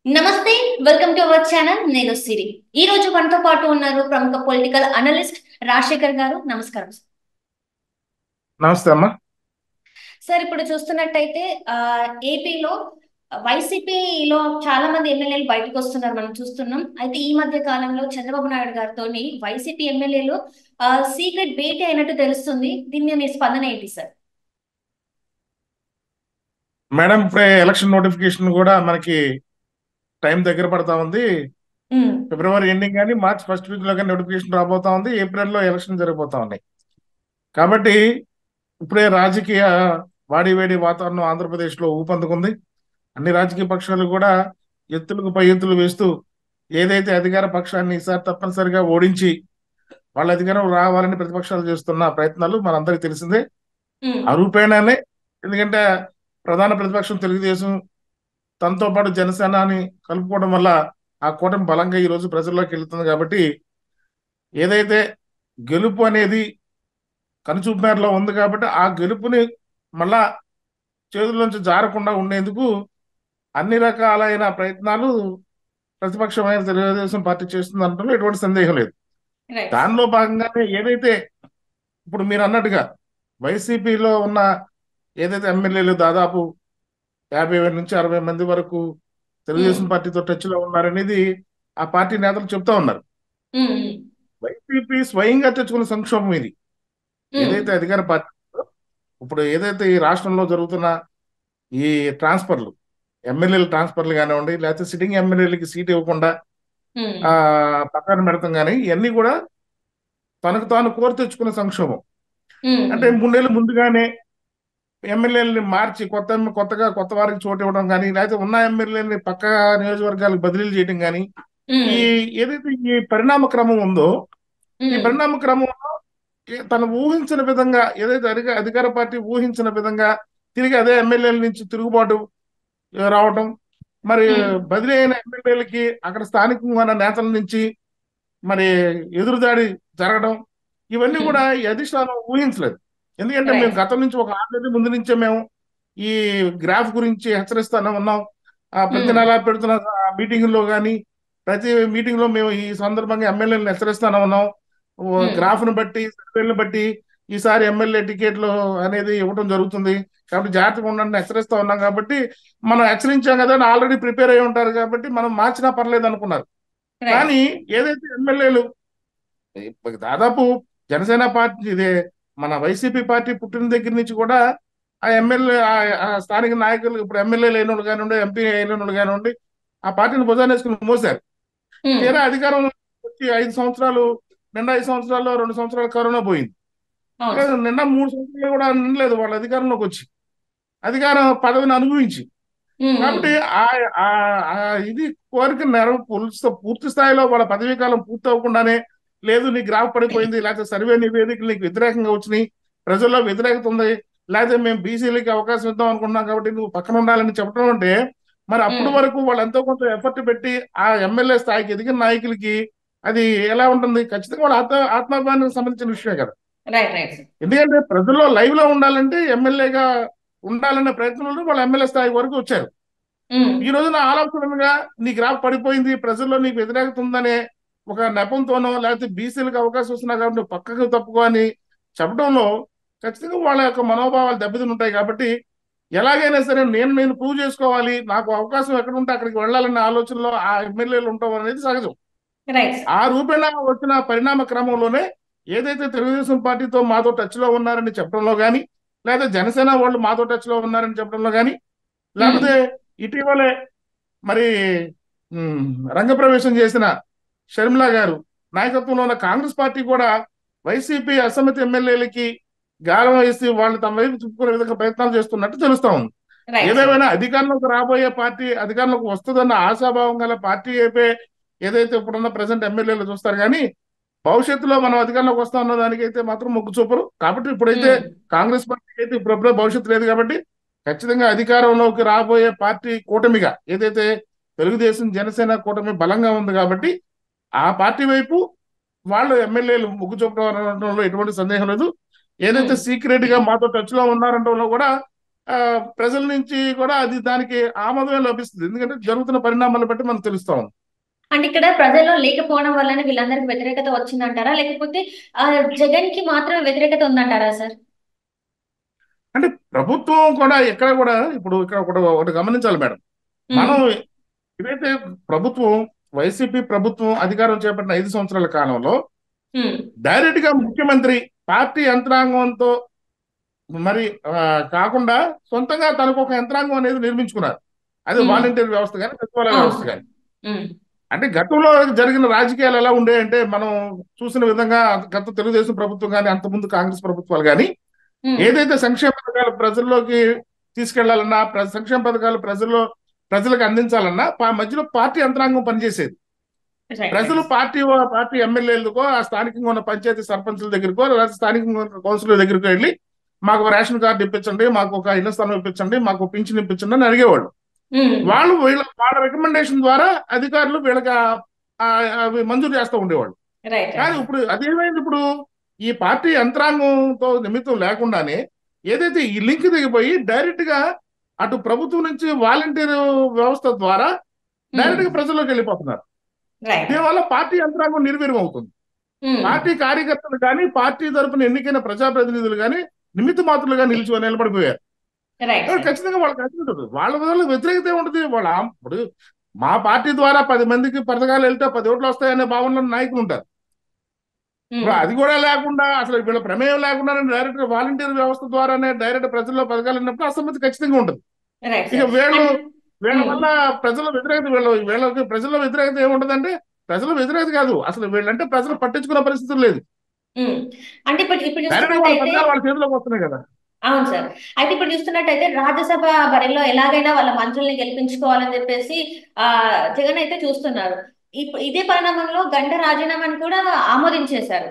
నమస్తే. Welcome to our channel. నేను సిరి. ఈ రోజు మనతో పాటు ఉన్నారు ప్రముఖ పొలిటికల్ అనలిస్ట్ రాజశేఖర్ గారు. నమస్కారం సార్. నమస్తే అమ్మా. సార్ ఇప్పుడు చూస్తున్నట్టయితే ఏపీలో వైసీపీలో చాలా మంది ఎమ్మెల్యేలు బయటకు వస్తున్నారు మనం చూస్తున్నాం. అయితే ఈ మధ్య కాలంలో చంద్రబాబు నాయుడు గారితో వైసీపీ ఎమ్మెల్యేలు సీక్రెట్ భేటీ అయినట్టు తెలుస్తుంది. దీని మీద మీ స్పందన ఏంటి సార్? మేడం, ఇప్పుడే ఎలక్షన్ నోటిఫికేషన్ కూడా మనకి టైం దగ్గర పడతా ఉంది. ఉమ్, ఫిబ్రవరి ఎండింగ్ కానీ మార్చ్ ఫస్ట్ వీక్ లో కానీ నోటిఫికేషన్ రాబోతా ఉంది. ఏప్రిల్లో ఎలక్షన్ జరిగిపోతా ఉన్నాయి. కాబట్టి ఇప్పుడే రాజకీయ వాడివేడి వాతావరణం ఆంధ్రప్రదేశ్ లో ఊపందుకుంది. అన్ని రాజకీయ పక్షాలు కూడా ఎత్తులకు పై ఎత్తులు వేస్తూ ఏదైతే అధికార పక్షాన్ని ఈసారి తప్పనిసరిగా ఓడించి వాళ్ళ అధికారం రావాలని ప్రతిపక్షాలు చేస్తున్న ప్రయత్నాలు మనందరికీ తెలిసిందే. ఉమ్, అరూపేణానే. ఎందుకంటే ప్రధాన ప్రతిపక్షం తెలుగుదేశం, తనతో పాటు జనసేనని కలుపుకోవడం వల్ల ఆ కూటమి బలంగా ఈ రోజు ప్రజల్లోకి వెళ్తుంది. కాబట్టి ఏదైతే గెలుపు అనేది కనుచూపు మేరలో ఉంది కాబట్టి ఆ గెలుపుని మళ్ళా చేతుల్లోంచి జారకుండా ఉండేందుకు అన్ని రకాలైన ప్రయత్నాలు ప్రతిపక్షమైన తెలుగుదేశం పార్టీ చేస్తుంది అనడంలో ఎటువంటి సందేహం లేదు. రైట్. దానిలో భాగంగానే ఏదైతే ఇప్పుడు మీరు అన్నట్టుగా వైసీపీలో ఉన్న ఏదైతే ఎమ్మెల్యేలు దాదాపు 50 నుంచి 60 మంది వరకు ఉమ్, తెలుగుదేశం పార్టీతో టచ్ లో ఉన్నారనేది ఆ పార్టీ నేతలు చెప్తా ఉన్నారు. ఉమ్, ఉమ్, వైసీపీ స్వయంగా తెచ్చుకున్న సంక్షోభం ఇది. ఉమ్, ఏదైతే అధికార పార్టీ ఇప్పుడు ఏదైతే ఈ రాష్ట్రంలో జరుగుతున్న ఈ ట్రాన్స్ఫర్లు, ఎమ్మెల్యేల ట్రాన్స్ఫర్లు కానివ్వండి, లేకపోతే సిట్టింగ్ ఎమ్మెల్యేలకి సీట్ ఇవ్వకుండా ఉమ్, ఆ పక్కన పెడతాం కానీ ఇవన్నీ కూడా తనకు తాను కోరి తెచ్చుకున్న సంక్షోభం. ఉమ్, అంటే 3 నెలలు ముందుగానే ఎమ్మెల్యేలని మార్చి కొత్తగా కొత్త వారికి చోటు ఇవ్వడం కానీ, లేకపోతే ఉన్న ఎమ్మెల్యేలని పక్క నియోజకవర్గాలకు బదిలీలు చేయడం కానీ, ఈ ఉమ్, ఏదైతే ఈ పరిణామ క్రమం ఉందో ఈ ఉమ్, పరిణామ క్రమంలో తను ఊహించిన విధంగా ఏదైతే అధికార పార్టీ ఊహించిన విధంగా తిరిగి అదే ఎమ్మెల్యేల నుంచి తిరుగుబాటు రావటం, మరి ఉమ్, బదిలీ అయిన ఎమ్మెల్యేలకి అక్కడ స్థానికంగా ఉన్న నేతల నుంచి మరి ఎదురుదాడి జరగడం, ఇవన్నీ ఉమ్. కూడా ఈ అధిష్టానం ఊహించలేదు. ఎందుకంటే మేము రైట్. గతం నుంచి ఒక 6 నెలల ముందు నుంచే మేము ఈ గ్రాఫ్ గురించి హెచ్చరిస్తానే ఉన్నాం. ప్రతి ఉమ్, నెల పెడుతున్న మీటింగుల్లో కానీ ప్రతి మీటింగ్ లో మేము ఈ సందర్భంగా ఎమ్మెల్యేలను హెచ్చరిస్తానే ఉన్నాం. ఉమ్, గ్రాఫ్ను బట్టి, సర్వేలను బట్టి ఈసారి ఎమ్మెల్యే టికెట్లు అనేది ఇవ్వడం జరుగుతుంది. కాబట్టి జాగ్రత్తగా ఉండండి హెచ్చరిస్తా ఉన్నాం. కాబట్టి మనం హెచ్చరించాం కదా అని ఆల్రెడీ ప్రిపేర్ అయి ఉంటారు కాబట్టి మనం మార్చినా పర్లేదు అనుకున్నారు. రైట్. కానీ ఏదైతే ఎమ్మెల్యేలు ఇప్పుడు దాదాపు జనసేన పార్టీ ఇదే మన వైసీపీ పార్టీ పుట్టిన దగ్గర నుంచి కూడా ఆ ఎమ్మెల్యే ఆ స్థానిక నాయకులు ఇప్పుడు ఎమ్మెల్యేలు అయిన వాళ్ళు కానివ్వండి, ఎంపీ అయిన వాళ్ళు కానివ్వండి, ఆ పార్టీని భుజానేసుకుని మోసారు. ఉమ్, తీరా అధికారం వచ్చి 5 సంవత్సరాలు, నిండా 5 సంవత్సరాల్లో 2 సంవత్సరాలు కరోనా పోయింది. అవును లేదు, సార్. నిండా 3 సంవత్సరాలు కూడా నిండలేదు వాళ్ళ అధికారంలోకి వచ్చి, అధికారం పదవిని అనుభవించి. ఉమ్, ఉమ్, కాబట్టి ఆ ఆ ఆ ఇది కోరిక పూర్తి స్థాయిలో వాళ్ళ పదవీ కాలం పూర్తి అవ్వకుండానే లేదు నీ గ్రాఫ్ పడిపోయింది, లేకపోతే సర్వే నివేదికలు నీకు వ్యతిరేకంగా వచ్చినాయి, ప్రజల్లో వ్యతిరేకత ఉంది, లేకపోతే మేము బీసీలకి అవకాశం ఇద్దాం అనుకున్నాం కాబట్టి నువ్వు పక్కన ఉండాలని చెప్పడం అంటే, మరి అప్పుడు ఉమ్, వరకు వాళ్ళు ఎంతో కొంత ఎఫర్ట్ పెట్టి ఆ ఎమ్మెల్యే స్థాయికి ఎదిగిన నాయకులకి అది ఎలా ఉంటుంది? ఖచ్చితంగా వాళ్ళ ఆత్మాభిమానానికి సంబంధించిన విషయమే కదా. రైట్. Right sir. ఎందుకంటే ప్రజల్లో లైవ్ లో ఉండాలంటే ఎమ్మెల్యేగా ఉండాలనే ప్రయత్నంలో వాళ్ళు ఎమ్మెల్యే స్థాయి వరకు వచ్చారు. ఉమ్, ఈ రోజున ఆలోచనగా నీ గ్రాఫ్ పడిపోయింది, ప్రజల్లో నీకు వ్యతిరేకత ఉందనే ఒక నెపంతోనో, లేకపోతే బీసీలకు అవకాశం వస్తున్నా కాబట్టి నువ్వు పక్కకు తప్పుకో అని చెప్పడంలో ఖచ్చితంగా వాళ్ళ యొక్క మనోభావాలు దెబ్బతిని ఉంటాయి. కాబట్టి ఎలాగైనా సరే నేను ప్రూవ్ చేసుకోవాలి, నాకు అవకాశం ఎక్కడ ఉంటే అక్కడికి వెళ్ళాలనే ఆలోచనలో ఆ ఎమ్మెల్యేలు ఉండటం అనేది సహజం. Right sir. ఆ రూపేణా వచ్చిన పరిణామ క్రమంలోనే ఏదైతే తెలుగుదేశం పార్టీతో మాతో టచ్ లో ఉన్నారని చెప్పడంలో కానీ, లేదా జనసేన వాళ్ళు మాతో టచ్ లో ఉన్నారని చెప్పడంలో కానీ, ఉమ్, లేకపోతే ఇటీవలే మరి ఉమ్, రంగప్రవేశం చేసిన షర్మిల గారు నాయకత్వంలో ఉన్న కాంగ్రెస్ పార్టీ కూడా వైసీపీ అసమ్మతి ఎమ్మెల్యేలకి గాలం వేసి వాళ్ళు తమ వైపు తిప్పుకునే విధంగా ప్రయత్నాలు చేస్తున్నట్టు తెలుస్తా ఉంది. Right sir. ఏదేమైనా అధికారంలోకి రాబోయే పార్టీ, అధికారంలోకి వస్తుందన్న ఆశాభావం గల పార్టీ అయిపోయి ఏదైతే ఇప్పుడున్న ప్రజెంట్ ఎమ్మెల్యేలు చూస్తారు కానీ, భవిష్యత్తులో మనం అధికారంలోకి వస్తాం అన్న దానికైతే మాత్రం మొగ్గు చూపరు. కాబట్టి ఇప్పుడైతే ఉమ్, కాంగ్రెస్ పార్టీకి అయితే ఇప్పుడప్పుడే భవిష్యత్తు లేదు. కాబట్టి ఖచ్చితంగా అధికారంలోకి రాబోయే పార్టీ కూటమిగా ఏదైతే తెలుగుదేశం జనసేన కూటమి బలంగా ఉంది కాబట్టి ఆ పార్టీ వైపు వాళ్ళు ఎమ్మెల్యేలు మొగ్గు చూపడం అనడంలో ఎటువంటి సందేహం లేదు. ఏదైతే ఉమ్, సీక్రెట్ గా మాతో టచ్ లో ఉన్నారంటంలో కూడా ప్రజల నుంచి కూడా అది దానికి ఆమోదమే లభిస్తుంది. ఎందుకంటే జరుగుతున్న పరిణామాలను బట్టి మనకు తెలుస్తా ఉంది. అంటే ఇక్కడ ప్రజల్లో లేకపోవడం వల్లనే వీళ్ళందరికి వ్యతిరేకత వచ్చిందంటారా? లేకపోతే జగన్ కి మాత్రమే వ్యతిరేకత ఉందంటారా సార్? అంటే ప్రభుత్వం కూడా ఎక్కడ కూడా ఇప్పుడు ఇక్కడ ఒకటి గమనించాలి మేడం. మనం ఏదైతే ప్రభుత్వం వైసీపీ ప్రభుత్వం అధికారం చేపట్టిన 5 సంవత్సరాల కాలంలో డైరెక్ట్ గా ముఖ్యమంత్రి పార్టీ యంత్రాంగంతో మరి కాకుండా సొంతంగా తనకు ఒక యంత్రాంగం అనేది నిర్మించుకున్నారు. అది వాలంటీర్ వ్యవస్థ కానీ సచివాలయ వ్యవస్థ కానీ. అంటే గతంలో జరిగిన రాజకీయాలు ఎలా ఉండేయంటే మనం చూసిన విధంగా గత తెలుగుదేశం ప్రభుత్వం కానీ అంతకుముందు కాంగ్రెస్ ప్రభుత్వాలు కానీ ఏదైతే సంక్షేమ పథకాలు ప్రజల్లోకి తీసుకెళ్లాలన్నా సంక్షేమ పథకాలు ప్రజలకు అందించాలన్నా మధ్యలో పార్టీ యంత్రాంగం పనిచేసేది. ప్రజలు పార్టీ ఎమ్మెల్యేలకో ఆ స్థానికంగా ఉన్న పంచాయతీ సర్పంచుల దగ్గరకో స్థానికంగా కౌన్సిలర్ దగ్గరికి వెళ్ళి మాకు రేషన్ కార్డు ఇప్పించండి, మాకు ఒక ఇళ్ల స్థలం ఇప్పించండి, మాకు పింఛన్ ఇప్పించండి అని అడిగేవాళ్ళు. వాళ్ళు వాళ్ళ రికమెండేషన్ ద్వారా అధికారులు వీళ్ళకి అవి మంజూరు చేస్తూ ఉండేవాళ్ళు. కానీ ఇప్పుడు అదేమైంది, ఇప్పుడు ఈ పార్టీ యంత్రాంగంతో నిమిత్తం లేకుండానే ఏదైతే ఈ లింక్ దిగిపోయి డైరెక్ట్ గా అటు ప్రభుత్వం నుంచి వాలంటీర్ వ్యవస్థ ద్వారా డైరెక్ట్ గా ప్రజల్లోకి వెళ్ళిపోతున్నారు. దీనివల్ల పార్టీ యంత్రాంగం నిర్వీర్యం అవుతుంది. పార్టీ కార్యకర్తలు కానీ పార్టీ తరఫున ఎన్నికైన ప్రజాప్రతినిధులు కానీ నిమిత్త మాత్రులుగా నిలబడిపోయారు. ఖచ్చితంగా వాళ్ళకి ఖచ్చితంగా వాళ్ళ వల్ల వ్యతిరేకత ఉంటుంది. ఇప్పుడు మా పార్టీ ద్వారా 10 మందికి పథకాలు వెళ్తే 10 ఓట్లు వస్తాయనే భావనలో నాయకులు ఉంటారు. ఇప్పుడు అది కూడా లేకుండా అసలు వీళ్ళ ప్రమేయం లేకుండా డైరెక్ట్ వాలంటీర్ వ్యవస్థ ద్వారానే డైరెక్ట్ ప్రజల్లో పథకాలు ఉన్నప్పుడు అసమ్మతి ఖచ్చితంగా ఉంటుంది. ఇక వీళ్ళ వల్ల ప్రజల వ్యతిరేకత వీళ్ళకి ప్రజల వ్యతిరేకత ఏముంటదంటే ప్రజల వ్యతిరేకత కాదు, అసలు వీళ్ళంటే ప్రజలు పట్టించుకున్న పరిస్థితులు లేదు. అంటే ఇప్పుడు వాళ్ళ చేతిలోకి వస్తున్నాయి కదా. అవును సార్. అయితే ఇప్పుడు చూస్తున్నట్టయితే రాజ్యసభ బరిలో ఎలాగైనా వాళ్ళ మంత్రుల్ని గెలిపించుకోవాలని చెప్పేసి జగన్ అయితే చూస్తున్నారు. ఇదే పరిణామంలో గంట రాజీనామాని కూడా ఆమోదించేశారు.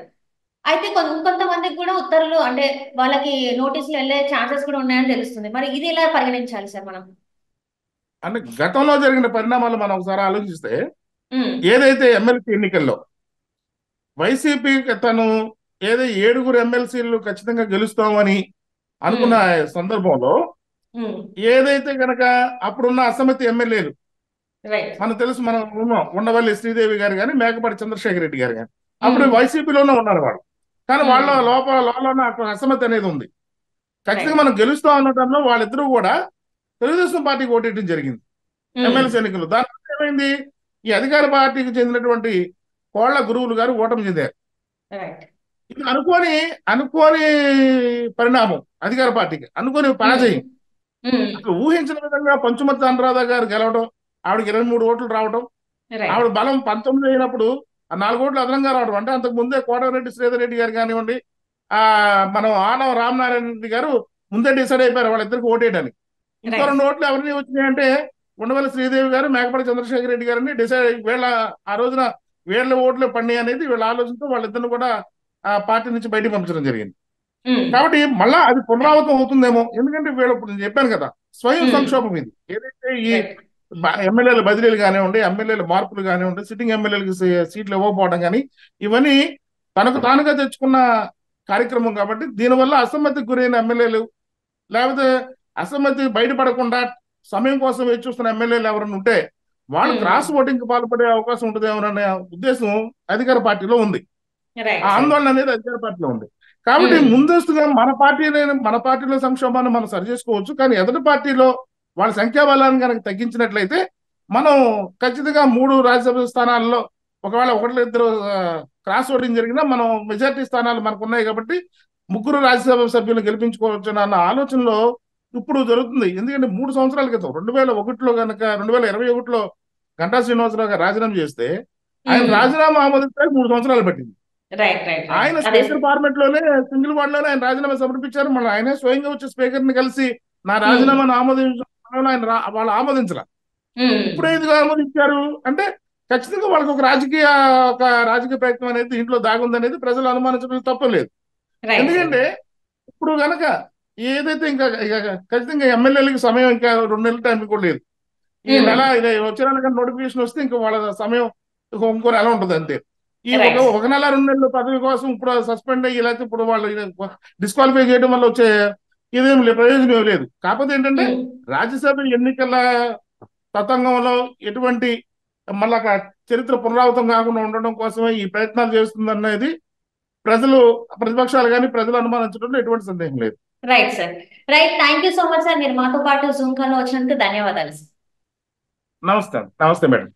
అయితే కొంతమందికి కూడా ఉత్తర్వులు అంటే వాళ్ళకి నోటీసులు వెళ్ళే ఛాన్సెస్ కూడా ఉన్నాయని తెలుస్తుంది. మరి ఇది ఎలా పరిగణించాలి సార్ మనం? అంటే గతంలో జరిగిన పరిణామాలు మనం ఒకసారి ఆలోచిస్తే ఏదైతే ఎమ్మెల్సీ ఎన్నికల్లో వైసీపీ తను 7 ఎమ్మెల్సీలు ఖచ్చితంగా గెలుస్తామని అనుకున్న సందర్భంలో ఏదైతే కనుక అప్పుడున్న అసమ్మతి ఎమ్మెల్యేలు మనకు తెలుసు, మనం ఉన్నాం, ఉండవల్లి శ్రీదేవి గారు కానీ మేకపాటి చంద్రశేఖర్ రెడ్డి గారు కానీ అప్పుడు వైసీపీలోనే ఉన్నారు వాళ్ళు. కానీ వాళ్ళ లోపల అసమ్మతి అనేది ఉంది. ఖచ్చితంగా మనం గెలుస్తాం అనడంలో వాళ్ళిద్దరూ కూడా తెలుగుదేశం పార్టీకి ఓటేయడం జరిగింది ఎమ్మెల్సీ ఎన్నికలు. దాని ఏమైంది, ఈ అధికార పార్టీకి చెందినటువంటి కోళ్ల గురువులు గారు ఓటమి చెందారు. ఇది అనుకోని పరిణామం, అధికార పార్టీకి అనుకోని పరాజయం. అసలు ఊహించిన విధంగా పంచుమతి అనురాధ గారు గెలవడం, ఆవిడకి 23 ఓట్లు రావడం, ఆవిడ బలం 19 అయినప్పుడు 4 ఓట్లు అదనంగా రావడం. అంటే అంతకు ముందే కోటరెడ్డి శ్రీధర్ రెడ్డి గారు కానివ్వండి, మనం ఆనవ రామనారాయణ రెడ్డి గారు ముందే డిసైడ్ అయిపోయారు వాళ్ళిద్దరికి ఓటేయడానికి. ఇంకో 2 ఓట్లు ఎవరిని వచ్చినాయంటే ఉండవల్లి శ్రీదేవి గారు మేకపాటి చంద్రశేఖర్ రెడ్డి గారిని డిసైడ్ ఆ రోజున వీళ్ళ ఓట్లు పడినాయి అనేది వీళ్ళ ఆలోచనతో వాళ్ళిద్దరిని కూడా ఆ పార్టీ నుంచి బయటకు పంపించడం జరిగింది. కాబట్టి మళ్ళా అది పునరావృతం అవుతుందేమో. ఎందుకంటే వీళ్ళు ఇప్పుడు నేను చెప్పాను కదా, స్వయం సంక్షోభం ఇది. ఏదైతే ఈ ఎమ్మెల్యేల బదిలీలు కానివ్వండి, ఎమ్మెల్యేల మార్పులు కానివ్వండి, సిట్టింగ్ ఎమ్మెల్యేలకు సీట్లు ఇవ్వకపోవడం కానీ ఇవన్నీ తనకు తానుగా తెచ్చుకున్న కార్యక్రమం. కాబట్టి దీనివల్ల అసమ్మతికి గురైన ఎమ్మెల్యేలు లేకపోతే అసమ్మతి బయటపడకుండా సమయం కోసం వేచి చూస్తున్న ఎమ్మెల్యేలు ఎవరైనా ఉంటే వాళ్ళు క్రాస్ ఓటింగ్ కి పాల్పడే అవకాశం ఉంటుందేమోననే ఉద్దేశం అధికార పార్టీలో ఉంది. ఆ ఆందోళన అనేది అధికార పార్టీలో ఉంది. కాబట్టి ముందస్తుగా మన పార్టీలో సంక్షోభాన్ని మనం సరి చేసుకోవచ్చు. కానీ ఎదుటి పార్టీలో వాళ్ళ సంఖ్యాబలాన్ని కనుక తగ్గించినట్లయితే మనం ఖచ్చితంగా 3 రాజ్యసభ స్థానాల్లో ఒకవేళ 1-2 క్రాస్ ఓటింగ్ జరిగినా మనం మెజారిటీ స్థానాలు మనకు ఉన్నాయి కాబట్టి 3 రాజ్యసభ సభ్యులు గెలిపించుకోవచ్చు అన్న ఆలోచనలో ఇప్పుడు జరుగుతుంది. ఎందుకంటే 3 సంవత్సరాల క్రితం 2021లో కనుక 2021లో గంటా శ్రీనివాసరావు గారు రాజీనామా చేస్తే ఆయన రాజీనామా ఆమోదించడానికి 3 సంవత్సరాలు పట్టింది. ఆయన స్పీకర్ ఫార్మెట్ లోనే సింగిల్ వార్డ్ లోనే ఆయన రాజీనామా సమర్పించారు. మళ్ళీ ఆయన స్వయంగా వచ్చి స్పీకర్ ని కలిసి నా రాజీనామాను ఆమోదించడం ఆయన వాళ్ళు ఆమోదించరా. ఇప్పుడు ఎందుకు ఆమోదించారు అంటే ఖచ్చితంగా వాళ్ళకి ఒక రాజకీయ ప్రయత్నం అనేది దీంట్లో దాగుందనేది ప్రజలు అనుమానించడం తప్పలేదు. ఎందుకంటే ఇప్పుడు కనుక ఏదైతే ఇంకా ఖచ్చితంగా ఎమ్మెల్యేలకి సమయం ఇంకా 2 నెలల టైం కూడా లేదు. ఈ నెల వచ్చే నెల నోటిఫికేషన్ వస్తే ఇంకా వాళ్ళ సమయం ఇంకో నెల ఉంటుంది అంతే. ఈ ఒక నెల 2 నెలల పదవి కోసం ఇప్పుడు సస్పెండ్ అయ్యి లేకపోతే ఇప్పుడు వాళ్ళు డిస్క్వాలిఫై చేయడం వల్ల వచ్చే ఇదేం ప్రయోజనం ఏం లేదు. కాకపోతే ఏంటంటే ఉమ్. రాజ్యసభ ఎన్నికల తతంగంలో ఎటువంటి మళ్ళా చరిత్ర పునరావృతం కాకుండా ఉండడం కోసమే ఈ ప్రయత్నాలు చేస్తుందనేది ప్రజలు, ప్రతిపక్షాలు కానీ ప్రజలు అనుమానించడంలో ఎటువంటి సందేహం లేదు. Right sir. Right, thank you so much sir. మీరు మాతో పాటు జూమ్ కాల్ లో వచ్చినందుకు ధన్యవాదాలు సార్. నమస్తే నమస్తే మేడం.